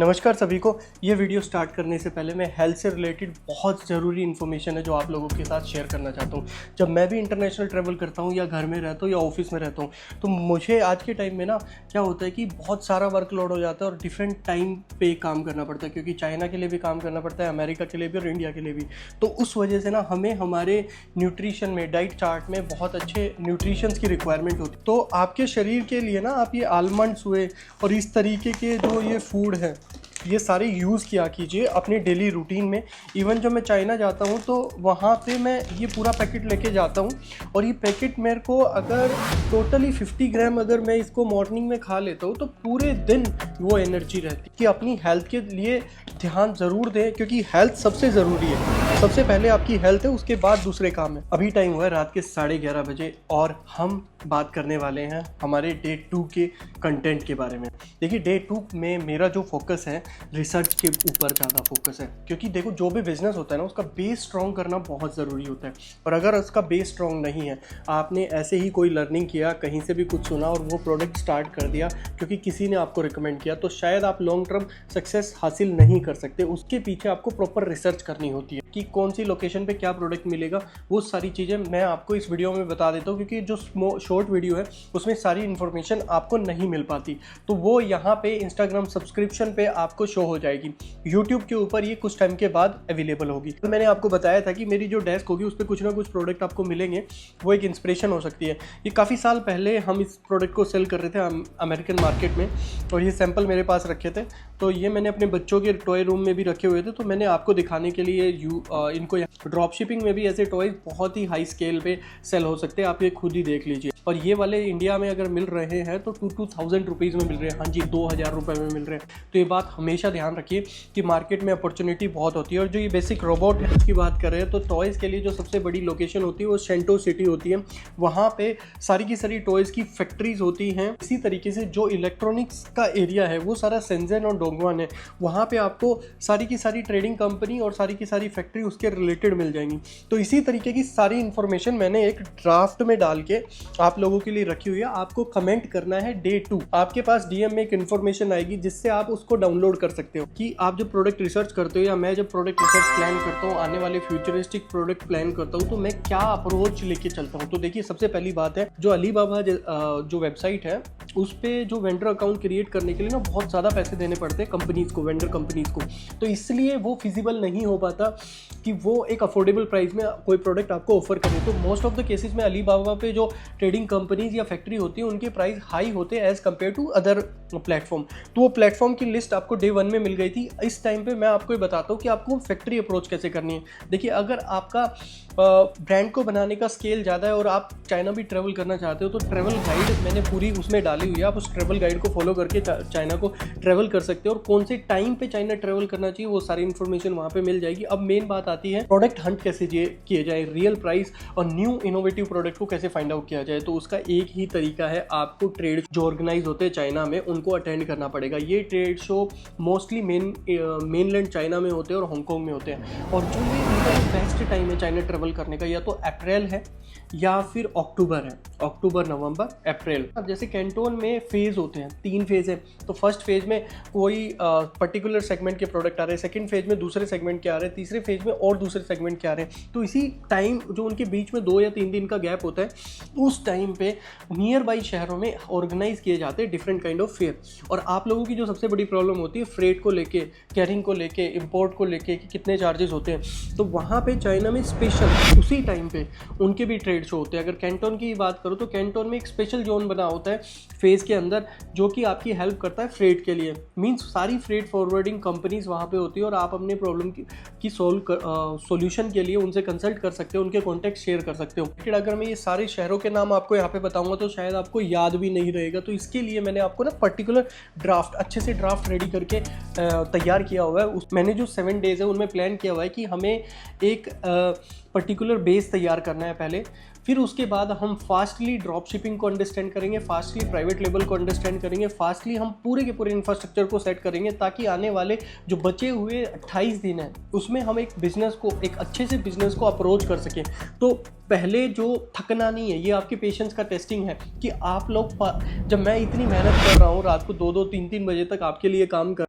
नमस्कार सभी को। ये वीडियो स्टार्ट करने से पहले मैं हेल्थ से रिलेटेड बहुत ज़रूरी इन्फॉर्मेशन है जो आप लोगों के साथ शेयर करना चाहता हूँ। जब मैं भी इंटरनेशनल ट्रैवल करता हूँ या घर में रहता हूँ या ऑफिस में रहता हूँ तो मुझे आज के टाइम में ना क्या होता है कि बहुत सारा वर्कलोड हो जाता है और डिफरेंट टाइम पे काम करना पड़ता है, क्योंकि चाइना के लिए भी काम करना पड़ता है, अमेरिका के लिए भी और इंडिया के लिए भी। तो उस वजह से ना हमें हमारे न्यूट्रिशन में, डाइट चार्ट में बहुत अच्छे न्यूट्रिशंस की रिक्वायरमेंट होती है। तो आपके शरीर के लिए ना आप ये आलमंड्स हुए और इस तरीके के जो ये फूड है ये सारे यूज़ किया कीजिए अपने डेली रूटीन में। इवन जब मैं चाइना जाता हूँ तो वहाँ पे मैं ये पूरा पैकेट लेके जाता हूँ और ये पैकेट मेरे को अगर टोटली 50 ग्राम अगर मैं इसको मॉर्निंग में खा लेता हूँ तो पूरे दिन वो एनर्जी रहती है। कि अपनी हेल्थ के लिए ध्यान ज़रूर दें, क्योंकि हेल्थ सबसे ज़रूरी है। सबसे पहले आपकी हेल्थ है, उसके बाद दूसरे काम है। अभी टाइम हुआ है रात के 11:30 बजे और हम बात करने वाले हैं हमारे डे 2 के कंटेंट के बारे में। देखिए डे 2 में मेरा जो फोकस है रिसर्च के ऊपर ज़्यादा फोकस है, क्योंकि देखो जो भी बिजनेस होता है ना उसका बेस स्ट्रॉन्ग करना बहुत ज़रूरी होता है। और अगर उसका बेस स्ट्रॉन्ग नहीं है, आपने ऐसे ही कोई लर्निंग किया, कहीं से भी कुछ सुना और वो प्रोडक्ट स्टार्ट कर दिया क्योंकि किसी ने आपको रिकमेंड किया, तो शायद आप लॉन्ग टर्म सक्सेस हासिल नहीं कर सकते। उसके पीछे आपको प्रॉपर रिसर्च करनी होती है कि कौन सी लोकेशन पे क्या प्रोडक्ट मिलेगा। वो सारी चीज़ें मैं आपको इस वीडियो में बता देता हूँ, क्योंकि जो शॉर्ट वीडियो है उसमें सारी इन्फॉर्मेशन आपको नहीं मिल पाती। तो वो यहाँ पे इंस्टाग्राम सब्सक्रिप्शन पे आपको शो हो जाएगी। यूट्यूब के ऊपर ये कुछ टाइम के बाद अवेलेबल होगी। तो मैंने आपको बताया था कि मेरी जो डेस्क होगी उस पर कुछ ना कुछ प्रोडक्ट आपको मिलेंगे, वो एक इंस्पिरेशन हो सकती है। ये काफ़ी साल पहले हम इस प्रोडक्ट को सेल कर रहे थे अमेरिकन मार्केट में और ये सैंपल मेरे पास रखे थे। तो ये मैंने अपने बच्चों के टॉय रूम में भी रखे हुए थे। तो मैंने आपको दिखाने के लिए इनको ड्रॉप शिपिंग में भी ऐसे टॉयज बहुत ही हाई स्केल पे सेल हो सकते हैं, आप ये खुद ही देख लीजिए। और ये वाले इंडिया में अगर मिल रहे हैं तो 2,000 रुपीज़ में मिल रहे हैं। हाँ जी, 2,000 रुपये में मिल रहे हैं। तो ये बात हमेशा ध्यान रखिए कि मार्केट में अपॉर्चुनिटी बहुत होती है। और जो ये बेसिक रोबोट है उसकी बात कर रहे हैं तो टॉयज़ के लिए जो सबसे बड़ी लोकेशन होती है वो सेंटो सिटी होती है। वहाँ पे सारी की सारी टॉयज़ की फैक्ट्रीज होती हैं। इसी तरीके से जो इलेक्ट्रॉनिक्स का एरिया है वो सारा शेंज़न और डोंगवन है। वहाँ पे आपको सारी की सारी ट्रेडिंग कंपनी और सारी की सारी फैक्ट्री उसके रिलेटेड मिल जाएंगी। तो इसी तरीके की सारी इन्फॉर्मेशन मैंने एक ड्राफ्ट में डाल के आप लोगों के लिए रखी हुई है। आपको कमेंट करना है डे 2। आपके पास डीएम में एक इन्फॉर्मेशन आएगी जिससे आप उसको डाउनलोड कर सकते हो कि आप जब प्रोडक्ट रिसर्च करते हो या मैं जब प्रोडक्ट रिसर्च प्लान करता हूँ, आने वाले फ्यूचरिस्टिक प्रोडक्ट प्लान करता हूँ, तो मैं क्या अप्रोच लेके चलता हूँ। तो देखिए सबसे पहली बात है, जो अलीबाबा जो वेबसाइट है उस पर जो वेंडर अकाउंट क्रिएट करने के लिए ना बहुत ज़्यादा पैसे देने पड़ते हैं कंपनीज़ को, वेंडर कंपनीज़ को। तो इसलिए वो फिजिबल नहीं हो पाता कि वो एक अफोर्डेबल प्राइस में कोई प्रोडक्ट आपको ऑफर करें। तो मोस्ट ऑफ द केसेस में अलीबाबा पे जो ट्रेडिंग कंपनीज या फैक्ट्री होती है उनके प्राइस हाई होते हैं as compared to other platform. तो वो प्लेटफॉर्म की लिस्ट आपको डे 1 में मिल गई थी। इस टाइम पे मैं आपको ये बताता हूँ कि आपको फैक्ट्री अप्रोच कैसे करनी है। देखिए अगर आपका ब्रांड को बनाने का स्केल ज़्यादा है और आप चाइना भी ट्रैवल करना चाहते हो तो ट्रैवल गाइड मैंने पूरी उसमें डाली हुई है। आप उस ट्रैवल गाइड को फॉलो करके चाइना को ट्रैवल कर सकते हो और कौन से टाइम पे चाइना ट्रैवल करना चाहिए वो सारी इन्फॉर्मेशन वहाँ पे मिल जाएगी। अब मेन बात आती है प्रोडक्ट हंट कैसे किए जाए, रियल प्राइस और न्यू इनोवेटिव प्रोडक्ट को कैसे फाइंड आउट किया जाए। तो उसका एक ही तरीका है, आपको ट्रेड जो ऑर्गेनाइज होते हैं चाइना में उनको अटेंड करना पड़ेगा। ये trade show mostly mainland China में होते हैं और हांगकांग में होते हैं। और जो ये बेस्ट टाइम है चाइना ट्रैवल करने का, या तो अप्रैल है या फिर अक्टूबर है। अक्टूबर, नवंबर, अप्रैल। अब जैसे कैंटोन में फेज़ होते हैं, 3 फेज़ है। तो फर्स्ट फेज़ में कोई पर्टिकुलर सेगमेंट के प्रोडक्ट आ रहे हैं, सेकंड फेज़ में दूसरे सेगमेंट के आ रहे हैं, तीसरे फेज़ में और दूसरे सेगमेंट के आ रहे हैं। तो इसी टाइम जो उनके बीच में 2 या 3 दिन का गैप होता है, उस टाइम पे नियर बाई शहरों में ऑर्गेनाइज किए जाते हैं डिफरेंट काइंड ऑफ फेयर। और आप लोगों की जो सबसे बड़ी प्रॉब्लम होती है फ्रेट को लेके, कैरिंग को लेके, इम्पोर्ट को लेके कि कितने चार्जेस होते हैं, तो वहाँ पे चाइना में स्पेशल उसी टाइम पे उनके भी ट्रेड शो होते हैं। अगर कैंटोन की बात करो तो कैंटोन में एक स्पेशल जोन बना होता है फेज़ के अंदर जो कि आपकी हेल्प करता है फ्रेट के लिए। मींस सारी फ्रेट फॉरवर्डिंग कंपनीज वहाँ पे होती है और आप अपने प्रॉब्लम की सॉल्यूशन के लिए उनसे कंसल्ट कर सकते हो, उनके कॉन्टैक्ट शेयर कर सकते हो। लेकिन अगर मैं ये सारे शहरों के नाम आपको यहाँ पे बताऊंगा तो शायद आपको याद भी नहीं रहेगा। तो इसके लिए मैंने आपको ना पर्टिकुलर ड्राफ्ट, अच्छे से ड्राफ्ट रेडी करके तैयार किया हुआ है। मैंने जो 7 डेज़ है उनमें प्लान किया हुआ है कि हमें एक पर्टिकुलर बेस तैयार करना है पहले, फिर उसके बाद हम फास्टली ड्रॉप शिपिंग को अंडरस्टैंड करेंगे, फास्टली प्राइवेट लेबल को अंडरस्टैंड करेंगे, फास्टली हम पूरे के पूरे इंफ्रास्ट्रक्चर को सेट करेंगे ताकि आने वाले जो बचे हुए 28 दिन हैं उसमें हम एक बिजनेस को, एक अच्छे से बिजनेस को अप्रोच कर सकें। तो पहले जो थकना नहीं है, ये आपके पेशेंस का टेस्टिंग है कि आप लोग, जब मैं इतनी मेहनत कर रहा हूँ रात को 2-2, 3-3 बजे तक आपके लिए काम कर